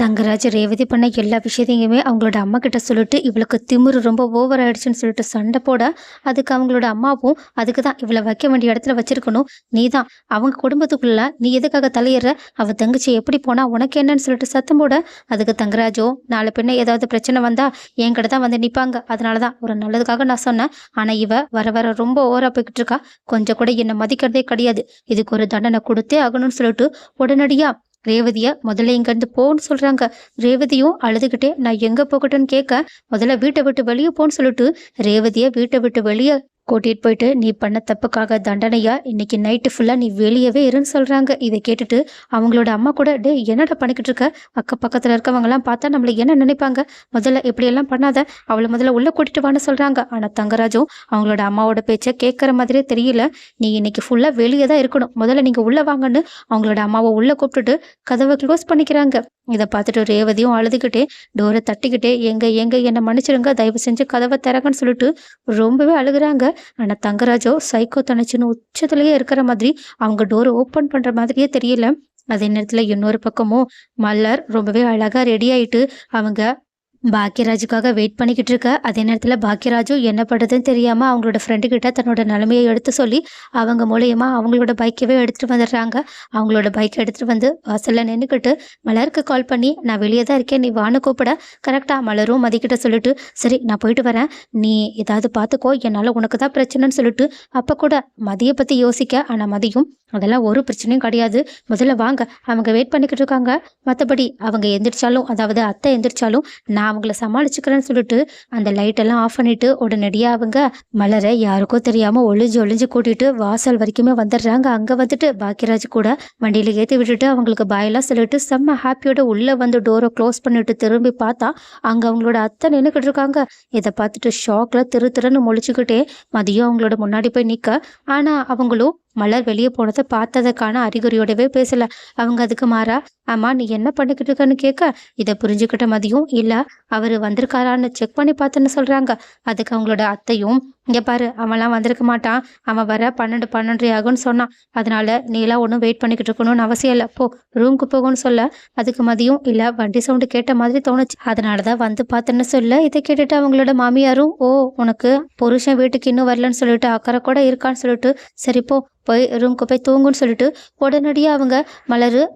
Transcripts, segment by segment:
தங்கராஜ் ரேவதி பண்ண எல்லா விஷயத்தையுமே அவங்களோட அம்மா கிட்ட சொல்லிட்டு இவளுக்கு திமிரு ரொம்ப ஓவர் ஆயிடுச்சுன்னு சொல்லிட்டு சண்டை போட, அதுக்கு அவங்களோட அம்மாவும் அதுக்கு தான் இவளை வைக்க வேண்டிய இடத்துல வச்சிருக்கணும். நீ தான் அவங்க குடும்பத்துக்குள்ள நீ எதுக்காக தலையிடுற, அவ தங்கச்சி எப்படி போனா உனக்கு என்னன்னு சொல்லிட்டு சத்தம் போட, அதுக்கு தங்கராஜோ நாளை பின்ன ஏதாவது பிரச்சனை வந்தா என்கிட்ட தான் வந்து நிப்பாங்க, அதனாலதான் ஒரு நல்லதுக்காக நான் சொன்னேன். ஆனா இவ வர வர ரொம்ப ஓவரா போய்கிட்டு இருக்கா, கொஞ்சம் கூட என்னை மதிக்கிறதே கிடையாது, இதுக்கு ஒரு தண்டனை கொடுத்தே ஆகணும்னு சொல்லிட்டு உடனடியா ரேவதிய முதல்ல இங்கிருந்து போன்னு சொல்றாங்க. ரேவதியும் அழுதுகிட்டே நான் எங்க போகட்டும்னு கேட்க, முதல்ல வீட்டை விட்டு வெளியே போன்னு சொல்லிட்டு ரேவதிய வீட்டை விட்டு வெளியே கூட்டிட்டு போயிட்டு, நீ பண்ண தப்புக்காக தண்டனையா இன்னைக்கு நைட்டு ஃபுல்லா நீ வெளியவே இருன்னு சொல்றாங்க. இதை கேட்டுட்டு அவங்களோட அம்மா கூட, டே என்னடா பண்ணிக்கிட்டு இருக்க, அக்க பக்கத்துல இருக்கவங்க எல்லாம் பார்த்தா நம்மள என்ன நினைப்பாங்க, முதல்ல இப்படி எல்லாம் பண்ணாத, அவளை முதல்ல உள்ள கூட்டிட்டு வான்னு சொல்றாங்க. ஆனா தங்கராஜும் அவங்களோட அம்மாவோட பேச்ச கேட்கற மாதிரியே தெரியல. நீ இன்னைக்கு ஃபுல்லா வெளியே தான் இருக்கணும், முதல்ல நீங்க உள்ள வாங்கன்னு அவங்களோட அம்மாவை உள்ள கூப்பிட்டுட்டு கதவை க்ளோஸ் பண்ணிக்கிறாங்க. இதை பார்த்துட்டு ரேவதியும் அழுதுகிட்டே டோரை தட்டிக்கிட்டே, எங்க எங்க என்னை மன்னிச்சிருங்க, தயவு செஞ்சு கதவை திறக்கன்னு சொல்லிட்டு ரொம்பவே அழுகுறாங்க. ஆனா தங்கராஜோ சைக்கோ தனிச்சுன்னு உச்சத்திலேயே இருக்கிற மாதிரி அவங்க டோரை ஓப்பன் பண்ற மாதிரியே தெரியல. அதே நேரத்துல இன்னொரு பக்கமும் மலர் ரொம்பவே அழகா ரெடி ஆயிட்டு அவங்க பாக்யராஜுக்காக வெயிட் பண்ணிக்கிட்டு இருக்க. அதே நேரத்தில் பாக்யராஜும் என்ன பண்ணுறதுன்னு தெரியாமல் அவங்களோட ஃப்ரெண்டு கிட்ட தன்னோட நிலைமையை எடுத்து சொல்லி அவங்க மூலயமா அவங்களோட பைக்கவே எடுத்துகிட்டு வந்துடுறாங்க. அவங்களோட பைக்கை எடுத்துகிட்டு வந்து வாசலில் நின்றுக்கிட்டு மலருக்கு கால் பண்ணி, நான் வெளியே தான் இருக்கேன், நீ வான்னு கூப்பிட, கரெக்டாக மலரும் மதிக்கிட்ட சொல்லிட்டு, சரி நான் போயிட்டு வரேன், நீ ஏதாவது பார்த்துக்கோ, என்னால் உனக்கு தான் பிரச்சனைன்னு சொல்லிட்டு அப்போ கூட மதியை பற்றி யோசிக்க. ஆனால் மதியும் அதெல்லாம் ஒரு பிரச்சனையும் கிடையாது, முதல்ல வாங்க, அவங்க வெயிட் பண்ணிக்கிட்டு இருக்காங்க, மற்றபடி அவங்க எந்திரிச்சாலும், அதாவது அத்தை எந்திரிச்சாலும் நான் அவங்கள சமாளிச்சுக்கிறேன்னு சொல்லிட்டு அந்த லைட்டெல்லாம் ஆஃப் பண்ணிட்டு உடனடியாக அவங்க மலரை யாருக்கும் தெரியாமல் ஒளிஞ்சு ஒளிஞ்சு கூட்டிட்டு வாசல் வரைக்குமே வந்துடுறாங்க. அங்கே வந்துட்டு பாக்யராஜ் கூட வண்டியில் ஏற்றி விட்டுட்டு அவங்களுக்கு பாயெல்லாம் சொல்லிட்டு செம்ம ஹாப்பியோட உள்ளே வந்து டோரை க்ளோஸ் பண்ணிட்டு திரும்பி பார்த்தா அங்கே அவங்களோட அத்தை நின்றுக்கிட்டு இருக்காங்க. இதை பார்த்துட்டு ஷாக்ல திருன்னு முழிச்சுக்கிட்டே மதியம் அவங்களோட முன்னாடி போய் நிற்க, ஆனால் அவங்களும் மலர் வெளியே போனதை பார்த்ததுக்கான அறிகுறியோடவே பேசல. அவங்க அதுக்கு மாறா, ஆமா நீ என்ன பண்ணிக்கிட்டு இருக்கன்னு கேட்க, இதை புரிஞ்சுக்கிட்ட மதியம், இல்ல அவரு வந்திருக்காரான்னு செக் பண்ணி பார்த்தேன்னு சொல்றாங்க. அதுக்கு அவங்களோட அத்தையும், இங்க பாரு அவன்லாம் வந்திருக்க மாட்டான், அவன் வர 12 ஆகும்னு சொன்னான், அதனால நீலாம் ஒன்றும் வெயிட் பண்ணிக்கிட்டு இருக்கணும்னு அவசியம் இல்லை, போ ரூமுக்கு போகும்னு சொல்ல, அதுக்கு மதியம் இல்ல வண்டி சவுண்டு கேட்ட மாதிரி தோணுச்சு, அதனாலதான் வந்து பார்த்தேன்னு சொல்ல. இதை கேட்டுட்டு அவங்களோட மாமியாரும், ஓ உனக்கு புருஷன் வீட்டுக்கு இன்னும் வரலன்னு சொல்லிட்டு அக்கறை கூட இருக்கான்னு சொல்லிட்டு, சரி போய் ரூமுக்கு போய் தூங்குன்னு சொல்லிட்டு உடனடியாக அவங்க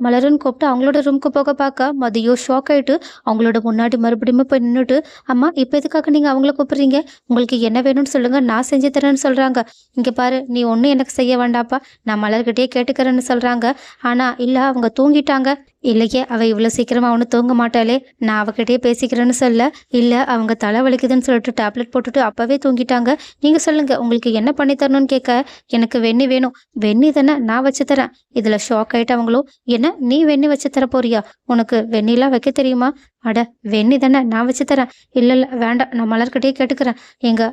மலருன்னு கூப்பிட்டு அவங்களோட ரூமுக்கு போக பார்க்க மதியம் ஷாக் ஆகிட்டு அவங்களோட முன்னாடி மறுபடியும் போய் நின்றுட்டு, அம்மா இப்போ எதுக்காக நீங்கள் அவங்கள கூப்பிட்றீங்க, உங்களுக்கு என்ன வேணும்னு சொல்லுங்கள், நான் செஞ்சு தரேன்னு சொல்கிறாங்க. இங்கே பாரு நீ ஒன்றும் எனக்கு செய்ய வேண்டாப்பா, நான் மலர்கிட்டே கேட்டுக்கிறேன்னு சொல்கிறாங்க. ஆனால் இல்லை அவங்க தூங்கிட்டாங்க. இல்லையே அவள் இவ்வளோ சீக்கிரமாக ஒன்றும் தூங்க மாட்டாளே, நான் அவகிட்டே பேசிக்கிறேன்னு சொல்ல, இல்லை அவங்க தலை வலிக்குதுன்னு சொல்லிட்டு டேப்லெட் போட்டுட்டு அப்போவே தூங்கிட்டாங்க, நீங்கள் சொல்லுங்கள் உங்களுக்கு என்ன பண்ணி தரணும்னு கேட்க, எனக்கு வெண்ணி வேணும், வெண்ணி தானே நான் வச்சு தரேன். இதில் ஷாக் ஆகிட்டு அவங்களும், என்ன நீ வெண்ணி வச்சு தர போறியா, உனக்கு வெண்ணிலாம் வைக்க தெரியுமா, அட வெண்ணி தானே நான் வச்சு தரேன், இல்லை வேண்டாம் நான் மலர்கிட்டே கேட்டுக்கிறேன்,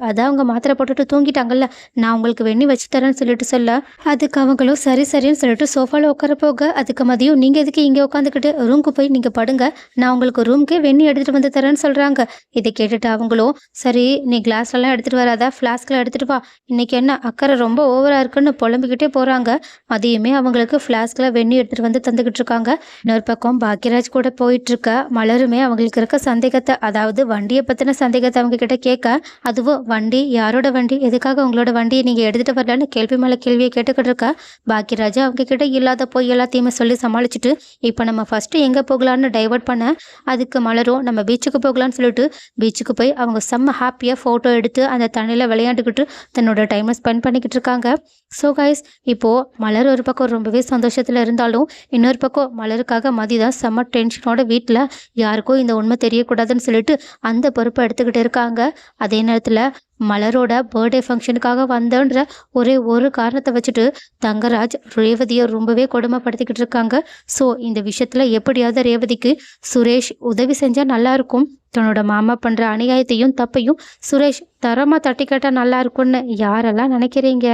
அதான் அவங்க மாத்திரை போட்டுட்டு தூங்கிட்டாங்கல்ல, நான் உங்களுக்கு வெண்ணி வச்சு தரேன்னு சொல்லிட்டு சொல்ல, அதுக்கு அவங்களும் சரி சரின்னு சொல்லிட்டு சோஃபாவில் உட்கார போக, அதுக்கு மதியம் நீங்கள் எதுக்கு இங்கே உட்காந்துக்கிட்டு ரூமுக்கு போய் நீங்கள் படுங்க, நான் உங்களுக்கு ரூமுக்கே வெண்ணி எடுத்துகிட்டு வந்து தரேன்னு சொல்கிறாங்க. இதை கேட்டுட்டு அவங்களும், சரி நீ கிளாஸ்லாம் எடுத்துகிட்டு வராதா, ஃப்ளாஸ்கில் எடுத்துகிட்டு வா, இன்னைக்கு என்ன அக்கறை ரொம்ப ஓவராக இருக்குன்னு புலம்பிக்கிட்டே போகிறாங்க. மதியமே அவங்களுக்கு ஃப்ளாஸ்கில் வெண்ணி எடுத்துகிட்டு வந்து தந்துக்கிட்டு இருக்காங்க. இன்னொரு பக்கம் பாக்யராஜ் கூட போயிட்டுருக்க மலருமே அவங்களுக்கு இருக்க சந்தேகத்தை, அதாவது வண்டியை பற்றின சந்தேகத்தை அவங்க கிட்ட கேட்க, அதுவும் வண்டி யாரோட வண்டி, எதுக்காக உங்களோட வண்டியை நீங்கள் எடுத்துகிட்டு வரலன்னு கேள்வி மேலே கேள்வியை கேட்டுக்கிட்டு இருக்க. பாக்யராஜ் அவங்க கிட்ட இல்லாத போய் எல்லாத்தையுமே சொல்லி சமாளிச்சுட்டு, இப்போ நம்ம ஃபஸ்ட்டு எங்கே போகலான்னு டைவர்ட் பண்ண, அதுக்கு மலரும் நம்ம பீச்சுக்கு போகலான்னு சொல்லிட்டு பீச்சுக்கு போய் அவங்க செம்ம ஹாப்பியாக ஃபோட்டோ எடுத்து அந்த தண்ணியில் விளையாண்டுக்கிட்டு தன்னோட டைமை ஸ்பெண்ட் பண்ணிக்கிட்டு இருக்காங்க. ஸோ கைஸ், இப்போது மலர் ஒரு பக்கம் ரொம்பவே சந்தோஷத்தில் இருந்தாலும் இன்னொரு பக்கம் மலருக்காக மதி தான் செம்ம டென்ஷனோட வீட்டில் யாருக்கும் இந்த உண்மை தெரியக்கூடாதுன்னு சொல்லிட்டு அந்த பொறுப்பை எடுத்துக்கிட்டு இருக்காங்க. அதே நேரத்தில் மலரோட பர்த்டே ஃபங்க்ஷனுக்காக வந்தன்ற ஒரே ஒரு காரணத்தை வச்சுட்டு தங்கராஜ் ரேவதியை ரொம்பவே கொடுமைப்படுத்திக்கிட்டு இருக்காங்க. ஸோ இந்த விஷயத்தில் எப்படியாவது ரேவதிக்கு சுரேஷ் உதவி செஞ்சால் நல்லாயிருக்கும், தன்னோட மாமா பண்ணுற அநியாயத்தையும் தப்பையும் சுரேஷ் தரமாக தட்டி கேட்டால் நல்லா இருக்கும்னு யாரெல்லாம் நினைக்கிறீங்க?